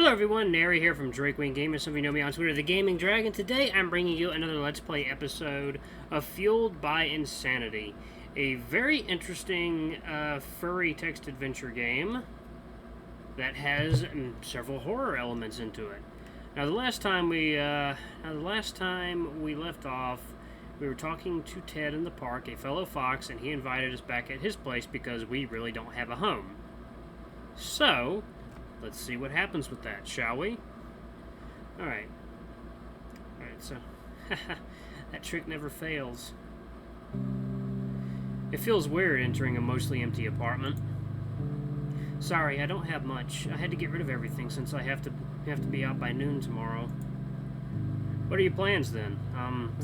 Hello everyone, Nary here from DrakeWingGaming. Some of you know me on Twitter, the Gaming Dragon. Today I'm bringing you another Let's Play episode of Fueled by Insanity. A very interesting furry text adventure game that has several horror elements into it. Now the last time we left off, we were talking to Ted in the park, a fellow fox, and he invited us back at his place because we really don't have a home. So, let's see what happens with that, shall we? Alright, so, that trick never fails. It feels weird entering a mostly empty apartment. Sorry, I don't have much. I had to get rid of everything since I have to be out by noon tomorrow. What are your plans then,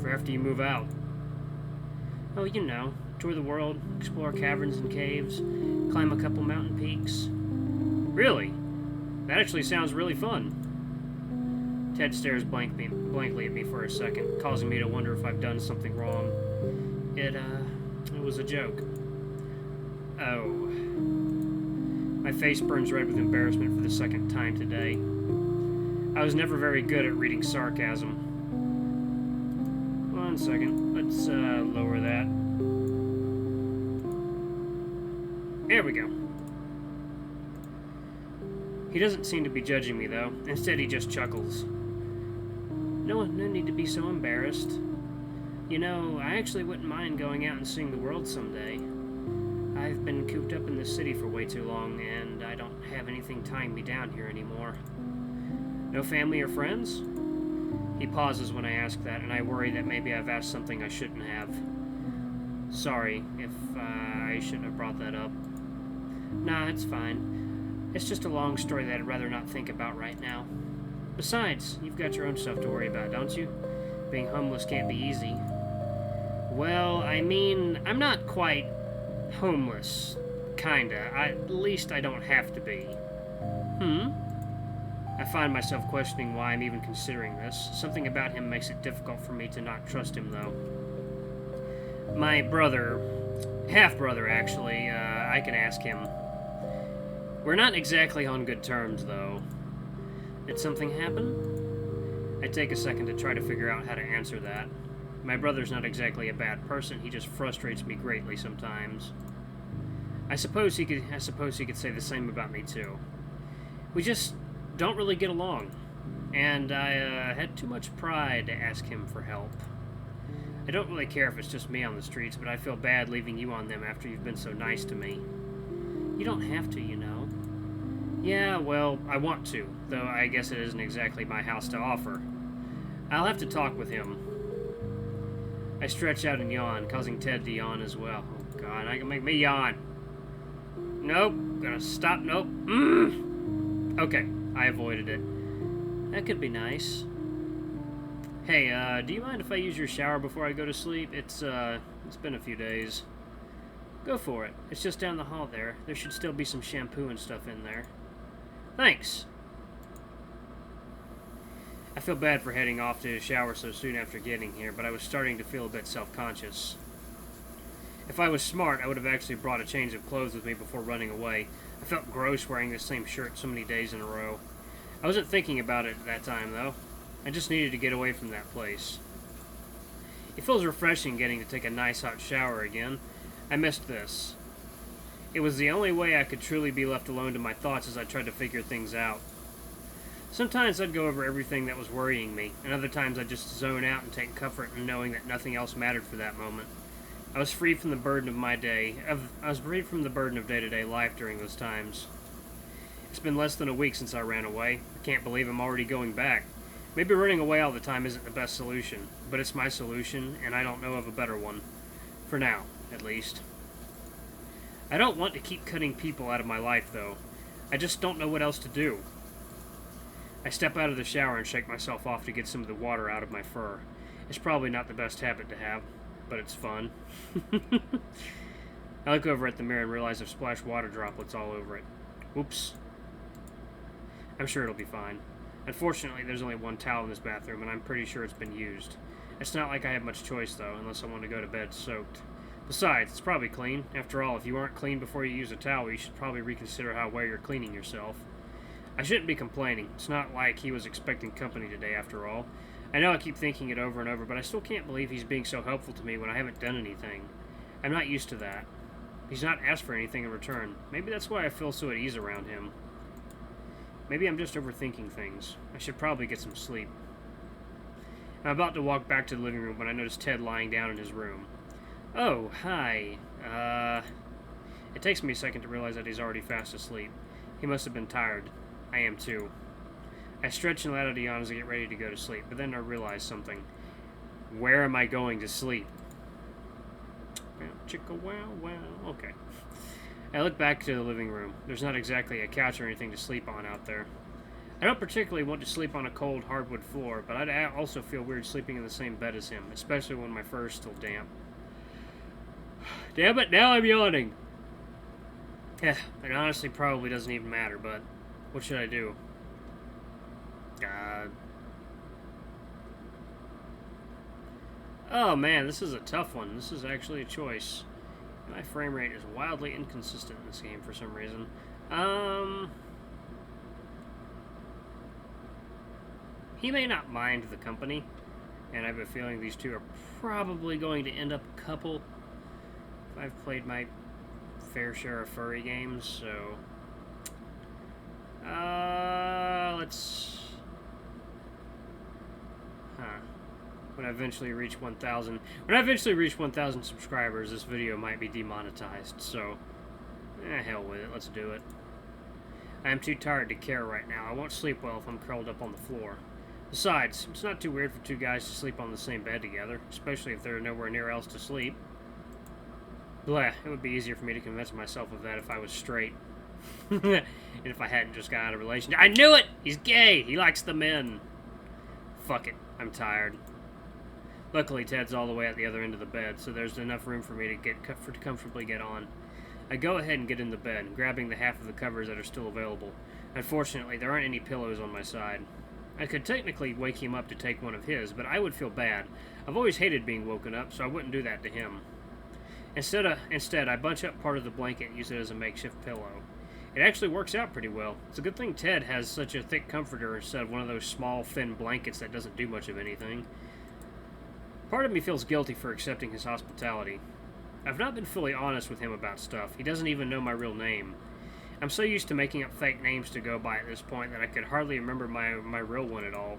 for after you move out? Oh, you know, tour the world, explore caverns and caves, climb a couple mountain peaks. Really? That actually sounds really fun. Ted stares blankly at me for a second, causing me to wonder if I've done something wrong. It was a joke. Oh. My face burns red with embarrassment for the second time today. I was never very good at reading sarcasm. 1 second. Let's lower that. There we go. He doesn't seem to be judging me, though. Instead, he just chuckles. No need to be so embarrassed. You know, I actually wouldn't mind going out and seeing the world someday. I've been cooped up in the city for way too long, and I don't have anything tying me down here anymore. No family or friends? He pauses when I ask that, and I worry that maybe I've asked something I shouldn't have. Sorry if I shouldn't have brought that up. Nah, it's fine. It's just a long story that I'd rather not think about right now. Besides, you've got your own stuff to worry about, don't you? Being homeless can't be easy. Well, I mean, I'm not quite homeless. Kinda. At least I don't have to be. I find myself questioning why I'm even considering this. Something about him makes it difficult for me to not trust him, though. My brother, half-brother actually, I can ask him. We're not exactly on good terms, though. Did something happen? I take a second to try to figure out how to answer that. My brother's not exactly a bad person, he just frustrates me greatly sometimes. I suppose he could say the same about me, too. We just don't really get along, and I had too much pride to ask him for help. I don't really care if it's just me on the streets, but I feel bad leaving you on them after you've been so nice to me. You don't have to, you know. Yeah, well, I want to, though I guess it isn't exactly my house to offer. I'll have to talk with him. I stretch out and yawn, causing Ted to yawn as well. Oh god, I can make me yawn. Nope, gonna stop, nope. Okay, I avoided it. That could be nice. Hey, do you mind if I use your shower before I go to sleep? It's been a few days. Go for it. It's just down the hall there. There should still be some shampoo and stuff in there. Thanks. I feel bad for heading off to shower so soon after getting here, but I was starting to feel a bit self-conscious. If I was smart, I would have actually brought a change of clothes with me before running away. I felt gross wearing the same shirt so many days in a row. I wasn't thinking about it at that time, though. I just needed to get away from that place. It feels refreshing getting to take a nice hot shower again. I missed this. It was the only way I could truly be left alone to my thoughts as I tried to figure things out. Sometimes I'd go over everything that was worrying me, and other times I'd just zone out and take comfort in knowing that nothing else mattered for that moment. I was free from the burden of my day. I was free from the burden of day-to-day life during those times. It's been less than a week since I ran away. I can't believe I'm already going back. Maybe running away all the time isn't the best solution, but it's my solution, and I don't know of a better one. For now, at least. I don't want to keep cutting people out of my life, though. I just don't know what else to do. I step out of the shower and shake myself off to get some of the water out of my fur. It's probably not the best habit to have, but it's fun. I look over at the mirror and realize I've splashed water droplets all over it. Oops. I'm sure it'll be fine. Unfortunately, there's only one towel in this bathroom, and I'm pretty sure it's been used. It's not like I have much choice, though, unless I want to go to bed soaked. Besides, it's probably clean. After all, if you aren't clean before you use a towel, you should probably reconsider how well you're cleaning yourself. I shouldn't be complaining. It's not like he was expecting company today, after all. I know I keep thinking it over and over, but I still can't believe he's being so helpful to me when I haven't done anything. I'm not used to that. He's not asked for anything in return. Maybe that's why I feel so at ease around him. Maybe I'm just overthinking things. I should probably get some sleep. I'm about to walk back to the living room when I notice Ted lying down in his room. Oh, hi. It takes me a second to realize that he's already fast asleep. He must have been tired. I am too. I stretch and let out a yawn as I get ready to go to sleep, but then I realize something. Where am I going to sleep? Chicka wow wow. Okay. I look back to the living room. There's not exactly a couch or anything to sleep on out there. I don't particularly want to sleep on a cold hardwood floor, but I'd also feel weird sleeping in the same bed as him, especially when my fur is still damp. Damn it, now I'm yawning. It honestly probably doesn't even matter, but what should I do? Oh man, this is a tough one. This is actually a choice. My frame rate is wildly inconsistent in this game for some reason. He may not mind the company, and I have a feeling these two are probably going to end up a couple. I've played my fair share of furry games, so when I eventually reach 1,000 subscribers, this video might be demonetized, so hell with it, let's do it. I am too tired to care right now. I won't sleep well if I'm curled up on the floor. Besides, it's not too weird for two guys to sleep on the same bed together, especially if there are nowhere near else to sleep. Blah, it would be easier for me to convince myself of that if I was straight. And if I hadn't just got out of a relationship. I knew it! He's gay! He likes the men. Fuck it, I'm tired. Luckily, Ted's all the way at the other end of the bed, so there's enough room for me to comfortably get on. I go ahead and get in the bed, grabbing the half of the covers that are still available. Unfortunately, there aren't any pillows on my side. I could technically wake him up to take one of his, but I would feel bad. I've always hated being woken up, so I wouldn't do that to him. Instead, I bunch up part of the blanket and use it as a makeshift pillow. It actually works out pretty well. It's a good thing Ted has such a thick comforter instead of one of those small, thin blankets that doesn't do much of anything. Part of me feels guilty for accepting his hospitality. I've not been fully honest with him about stuff. He doesn't even know my real name. I'm so used to making up fake names to go by at this point that I could hardly remember my real one at all.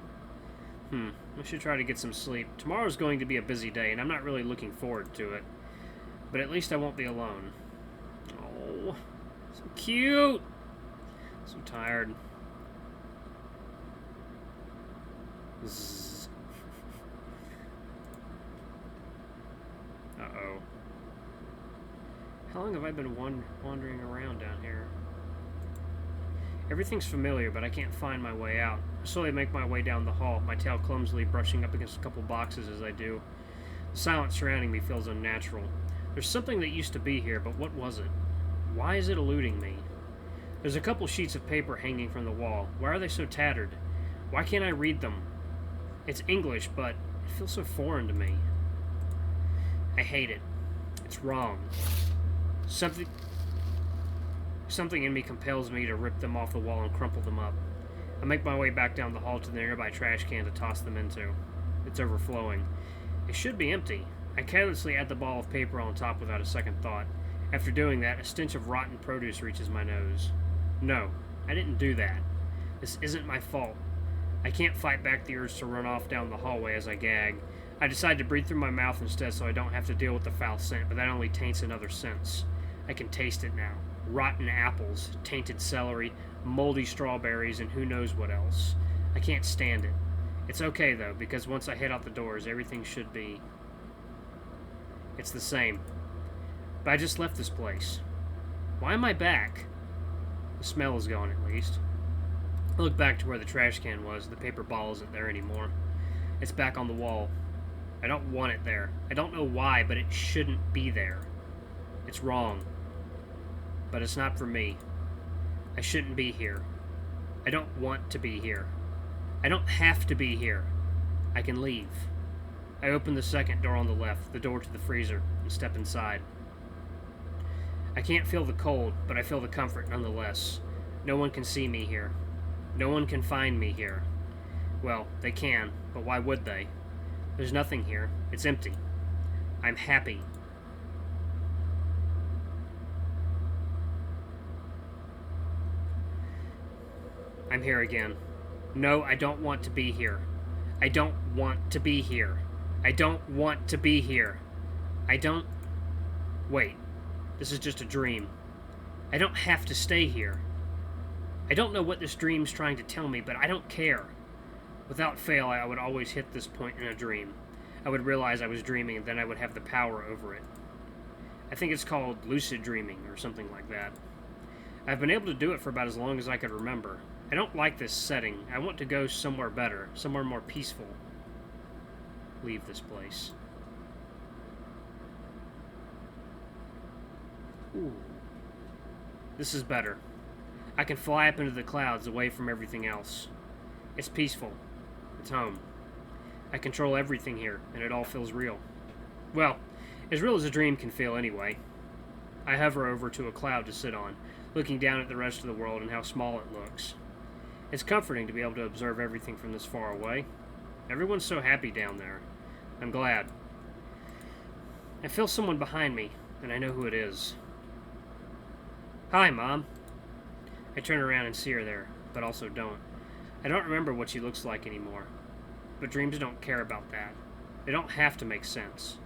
I should try to get some sleep. Tomorrow's going to be a busy day, and I'm not really looking forward to it. But at least I won't be alone. Oh, so cute! So tired. Zzz. Uh-oh. How long have I been wandering around down here? Everything's familiar, but I can't find my way out. I slowly make my way down the hall, my tail clumsily brushing up against a couple boxes as I do. The silence surrounding me feels unnatural. There's something that used to be here, but what was it? Why is it eluding me? There's a couple sheets of paper hanging from the wall. Why are they so tattered? Why can't I read them? It's English, but it feels so foreign to me. I hate it. It's wrong. Something in me compels me to rip them off the wall and crumple them up. I make my way back down the hall to the nearby trash can to toss them into. It's overflowing. It should be empty. I carelessly add the ball of paper on top without a second thought. After doing that, a stench of rotten produce reaches my nose. No, I didn't do that. This isn't my fault. I can't fight back the urge to run off down the hallway as I gag. I decide to breathe through my mouth instead so I don't have to deal with the foul scent, but that only taints another sense. I can taste it now. Rotten apples, tainted celery, moldy strawberries, and who knows what else. I can't stand it. It's okay, though, because once I head out the doors, everything should be... It's the same. But I just left this place. Why am I back? The smell is gone, at least. I look back to where the trash can was. The paper ball isn't there anymore. It's back on the wall. I don't want it there. I don't know why, but it shouldn't be there. It's wrong. But it's not for me. I shouldn't be here. I don't want to be here. I don't have to be here. I can leave. I open the second door on the left, the door to the freezer, and step inside. I can't feel the cold, but I feel the comfort nonetheless. No one can see me here. No one can find me here. Well, they can, but why would they? There's nothing here. It's empty. I'm happy. I'm here again. No, I don't want to be here. I don't want to be here. I don't want to be here. I don't... Wait. This is just a dream. I don't have to stay here. I don't know what this dream's trying to tell me, but I don't care. Without fail, I would always hit this point in a dream. I would realize I was dreaming, and then I would have the power over it. I think it's called lucid dreaming, or something like that. I've been able to do it for about as long as I could remember. I don't like this setting. I want to go somewhere better, somewhere more peaceful. Leave this place. Ooh. This is better. I can fly up into the clouds away from everything else. It's peaceful. It's home. I control everything here, and it all feels real. Well, as real as a dream can feel anyway. I hover over to a cloud to sit on, looking down at the rest of the world and how small it looks. It's comforting to be able to observe everything from this far away. Everyone's so happy down there. I'm glad. I feel someone behind me, and I know who it is. Hi, Mom. I turn around and see her there, but also don't. I don't remember what she looks like anymore. But dreams don't care about that. They don't have to make sense.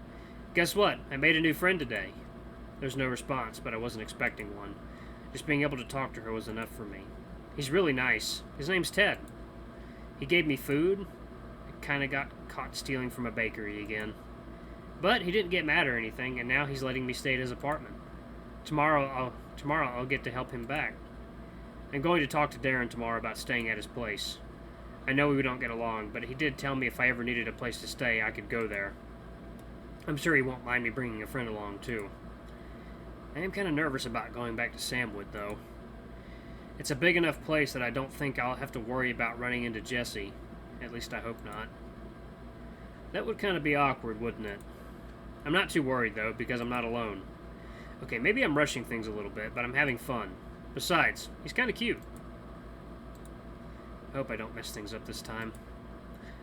Guess what? I made a new friend today. There's no response, but I wasn't expecting one. Just being able to talk to her was enough for me. He's really nice. His name's Ted. He gave me food. I kinda got caught stealing from a bakery again. But he didn't get mad or anything, and now he's letting me stay at his apartment. Tomorrow I'll get to help him back. I'm going to talk to Darren tomorrow about staying at his place. I know we don't get along, but he did tell me if I ever needed a place to stay, I could go there. I'm sure he won't mind me bringing a friend along, too. I am kind of nervous about going back to Samwood, though. It's a big enough place that I don't think I'll have to worry about running into Jesse. At least I hope not. That would kind of be awkward, wouldn't it? I'm not too worried, though, because I'm not alone. Okay, maybe I'm rushing things a little bit, but I'm having fun. Besides, he's kind of cute. I hope I don't mess things up this time.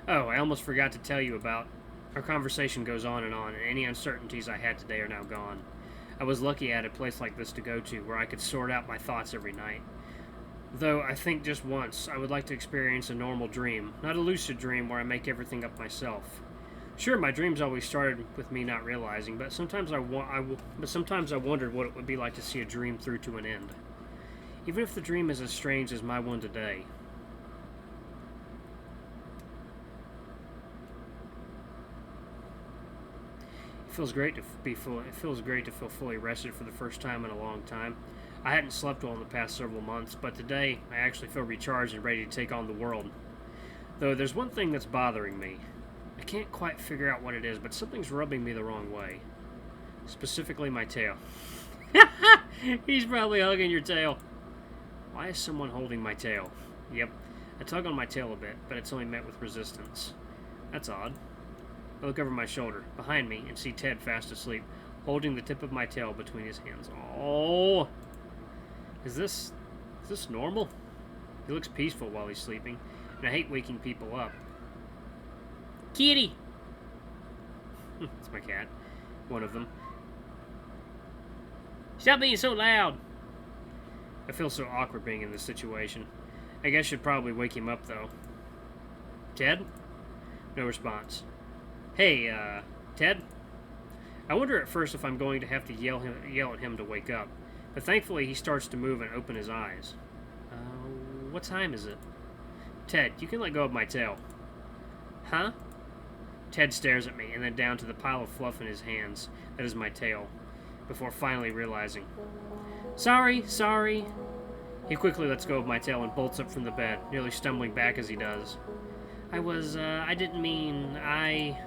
Oh, I almost forgot to tell you about... Our conversation goes on, and any uncertainties I had today are now gone. I was lucky I had a place like this to go to, where I could sort out my thoughts every night. Though, I think just once, I would like to experience a normal dream, not a lucid dream where I make everything up myself. Sure, my dreams always started with me not realizing, but sometimes I wondered what it would be like to see a dream through to an end. Even if the dream is as strange as my one today. It feels great to feel fully rested for the first time in a long time. I hadn't slept well in the past several months, but today I actually feel recharged and ready to take on the world. Though there's one thing that's bothering me. I can't quite figure out what it is, but something's rubbing me the wrong way. Specifically my tail. He's probably hugging your tail. Why is someone holding my tail? Yep, I tug on my tail a bit, but it's only met with resistance. That's odd. I look over my shoulder, behind me, and see Ted fast asleep, holding the tip of my tail between his hands. Oh! Is this normal? He looks peaceful while he's sleeping, and I hate waking people up. Kitty! It's my cat. One of them. Stop being so loud! I feel so awkward being in this situation. I guess I should probably wake him up, though. Ted? No response. Hey, Ted? I wonder at first if I'm going to have to yell at him to wake up, but thankfully he starts to move and open his eyes. What time is it? Ted, you can let go of my tail. Huh? Ted stares at me, and then down to the pile of fluff in his hands. That is my tail. Before finally realizing. Sorry. He quickly lets go of my tail and bolts up from the bed, nearly stumbling back as he does. I didn't mean, I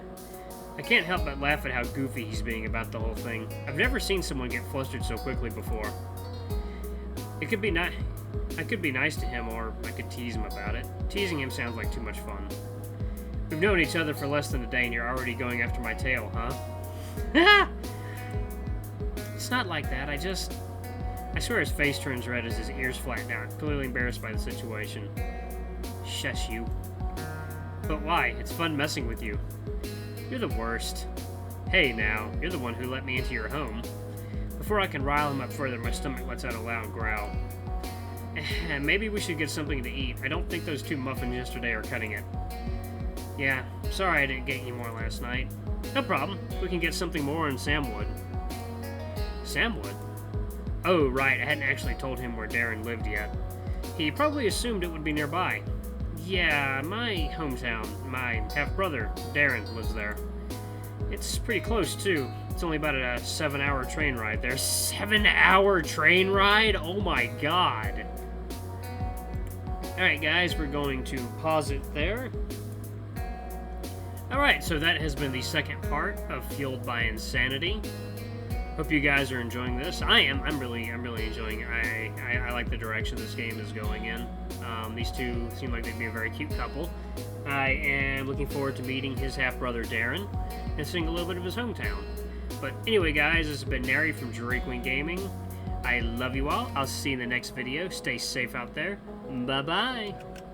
can't help but laugh at how goofy he's being about the whole thing. I've never seen someone get flustered so quickly before. I could be nice to him, or I could tease him about it. Teasing him sounds like too much fun. We've known each other for less than a day, and you're already going after my tail, huh? It's not like that, I swear his face turns red as his ears flatten out, clearly embarrassed by the situation. Shush you. But why? It's fun messing with you. You're the worst. Hey now, you're the one who let me into your home. Before I can rile him up further, my stomach lets out a loud growl. Maybe we should get something to eat. I don't think those 2 muffins yesterday are cutting it. Yeah, sorry I didn't get you more last night. No problem. We can get something more in Samwood. Samwood? Oh, right. I hadn't actually told him where Darren lived yet. He probably assumed it would be nearby. Yeah, my hometown. My half-brother, Darren, lives there. It's pretty close, too. It's only about a 7-hour train ride there. 7-hour train ride? Oh my god. Alright, guys, we're going to pause it there. Alright, so that has been the second part of Fueled by Insanity. Hope you guys are enjoying this. I am. I'm really enjoying it. I like the direction this game is going in. These two seem like they'd be a very cute couple. I am looking forward to meeting his half-brother Darren and seeing a little bit of his hometown. But anyway, guys, this has been Nary from DrakeWingGaming. I love you all. I'll see you in the next video. Stay safe out there. Bye-bye.